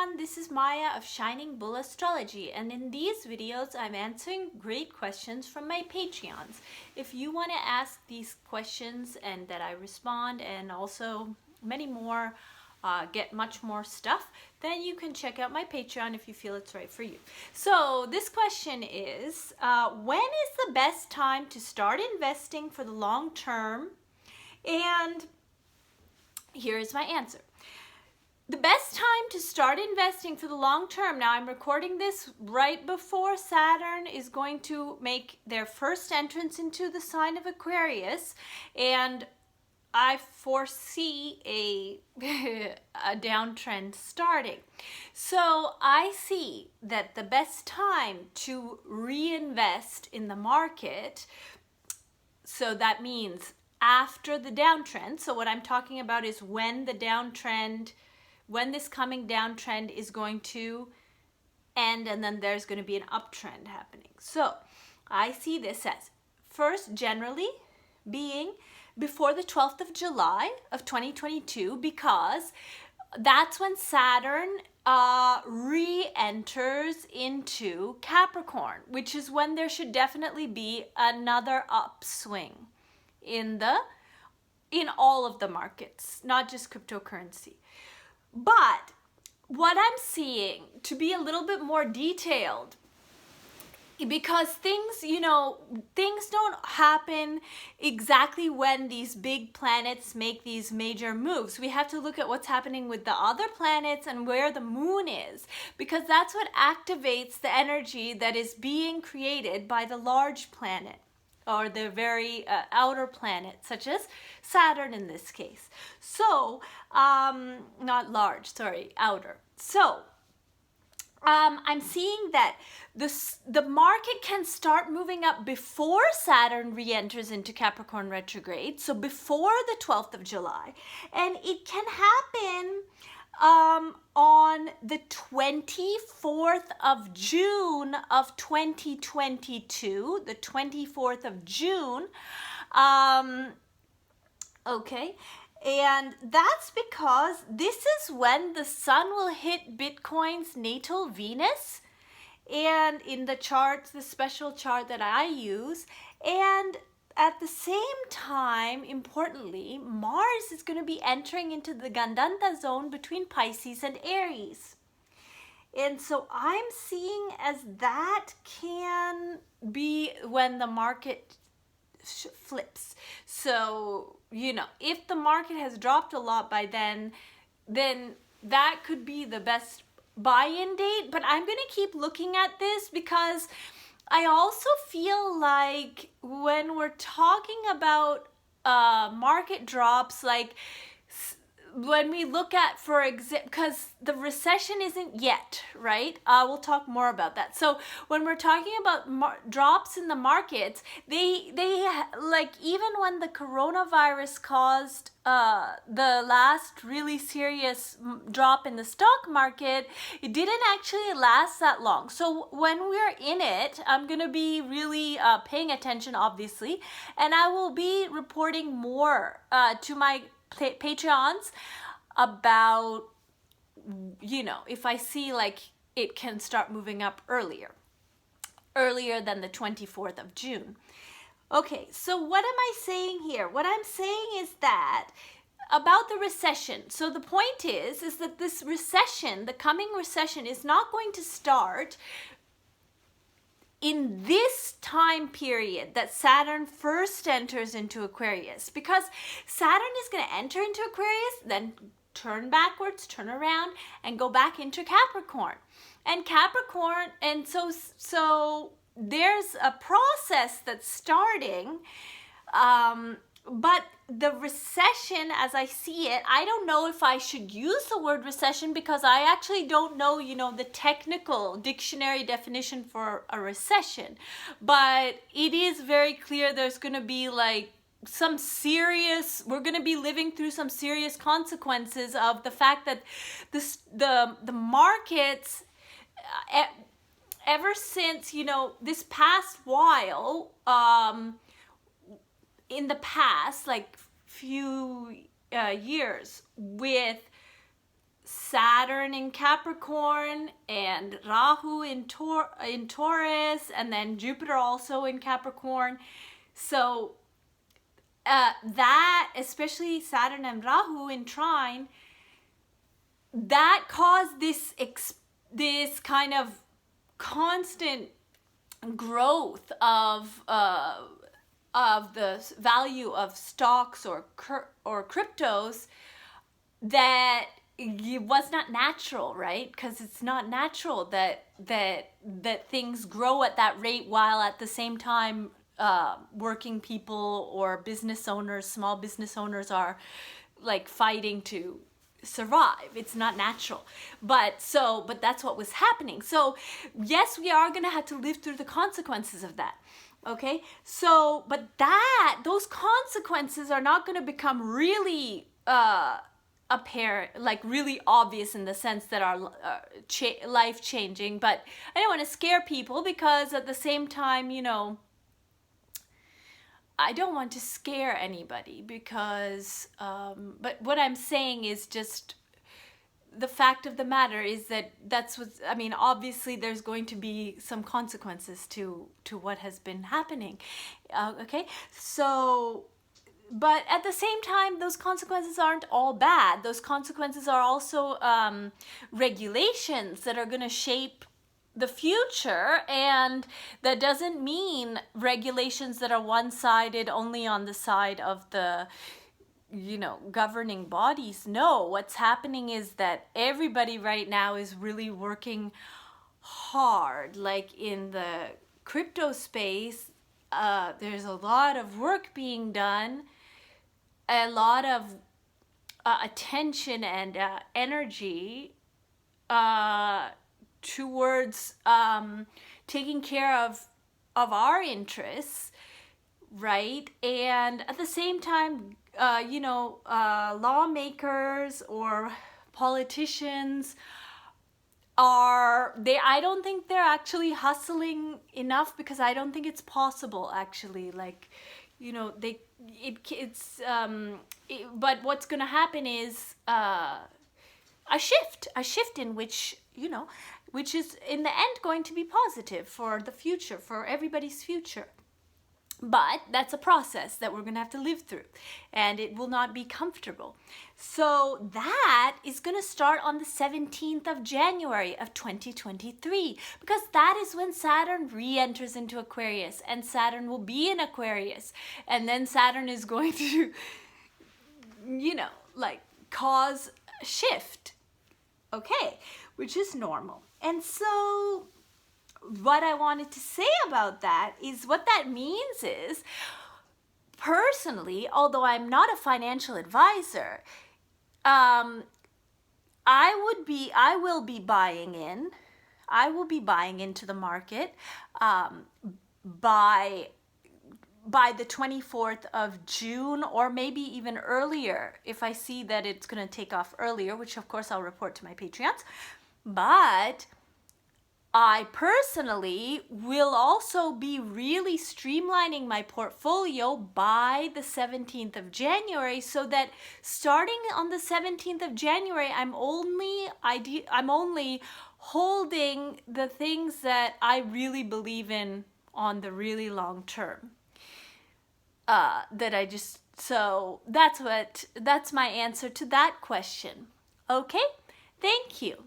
everyone, this is Maya of Shining Bull Astrology, and in these videos I'm answering great questions from my Patreons. If you want to ask these questions and that I respond, and also many more, get much more stuff, then you can check out my Patreon if you feel it's right for you. So this question is, when is the best time to start investing for the long term? And here is my answer. The best time to start investing for the long term, now I'm recording this right before Saturn is going to make their first entrance into the sign of Aquarius, and I foresee a downtrend starting. So I see that the best time to reinvest in the market, so that means after the downtrend. So what I'm talking about is when this coming downtrend is going to end, and then there's going to be an uptrend happening. So I see this as first generally being before the 12th of July of 2022, because that's when Saturn re-enters into Capricorn, which is when there should definitely be another upswing in all of the markets, not just cryptocurrency. But what I'm seeing, to be a little bit more detailed, because things don't happen exactly when these big planets make these major moves. We have to look at what's happening with the other planets and where the moon is, because that's what activates the energy that is being created by the large planet, or the very outer planet, such as Saturn in this case. So, not large, sorry, outer. So, I'm seeing that the market can start moving up before Saturn re-enters into Capricorn retrograde, so before the 12th of July. And it can happen on the 24th of June of 2022, the 24th of June. Okay. And that's because this is when the sun will hit Bitcoin's natal Venus, and in the charts, the special chart that I use, and at the same time, importantly, Mars is going to be entering into the Gandanta zone between Pisces and Aries. And so I'm seeing as that can be when the market flips. So, if the market has dropped a lot by then that could be the best buy-in date. But I'm going to keep looking at this, because I also feel like when we're talking about market drops, like when we look at, for example, because the recession isn't yet, right? We'll talk more about that. So when we're talking about drops in the markets, they like, even when the coronavirus caused the last really serious drop in the stock market, it didn't actually last that long. So when we're in it, I'm going to be really paying attention, obviously, and I will be reporting more to my Patreons about, if I see like it can start moving up earlier than the 24th of June. Okay, so what am I saying here? What I'm saying is that about the recession. So the point is that this recession, the coming recession, is not going to start in this time period that Saturn first enters into Aquarius, because Saturn is going to enter into Aquarius, then turn backwards, turn around, and go back into Capricorn. And Capricorn, and so there's a process that's starting, but the recession, as I see it, I don't know if I should use the word recession, because I actually don't know, the technical dictionary definition for a recession. But it is very clear there's going to be like we're going to be living through some serious consequences of the fact that the markets, ever since, this past while, in the past, like few years, with Saturn in Capricorn and Rahu in Taurus, and then Jupiter also in Capricorn. So that, especially Saturn and Rahu in trine, that caused this kind of constant growth of the value of stocks or cryptos that was not natural, right? Because it's not natural that things grow at that rate, while at the same time working people or business owners, small business owners, are like fighting to survive. It's not natural. But that's what was happening. So yes, we are gonna have to live through the consequences of that. Okay, so but those consequences are not going to become really apparent, like really obvious in the sense that are life changing. But I don't want to scare people, because at the same time, you know, I don't want to scare anybody, because but what I'm saying is just the fact of the matter is that's what I mean. Obviously there's going to be some consequences to what has been happening. Okay, so but at the same time, those consequences aren't all bad. Those consequences are also regulations that are going to shape the future, and that doesn't mean regulations that are one-sided, only on the side of the, you know, governing bodies. No, what's happening is that everybody right now is really working hard. Like in the crypto space, there's a lot of work being done, a lot of attention and energy towards taking care of our interests, right? And at the same time, you know, lawmakers or politicians I don't think they're actually hustling enough, because I don't think it's possible actually. Like, you know, but what's going to happen is a shift in which, you know, which is in the end going to be positive for the future, for everybody's future. But that's a process that we're going to have to live through, and it will not be comfortable. So that is going to start on the 17th of January of 2023, because that is when Saturn re-enters into Aquarius, and Saturn will be in Aquarius. And then Saturn is going to, you know, like cause a shift, okay, which is normal. And so what I wanted to say about that is, what that means is, personally, although I'm not a financial advisor, I will be buying into the market by the 24th of June, or maybe even earlier, if I see that it's going to take off earlier, which of course I'll report to my Patreons. But I personally will also be really streamlining my portfolio by the 17th of January, so that starting on the 17th of January, I'm only holding the things that I really believe in on the really long term. So that's my answer to that question. Okay? Thank you.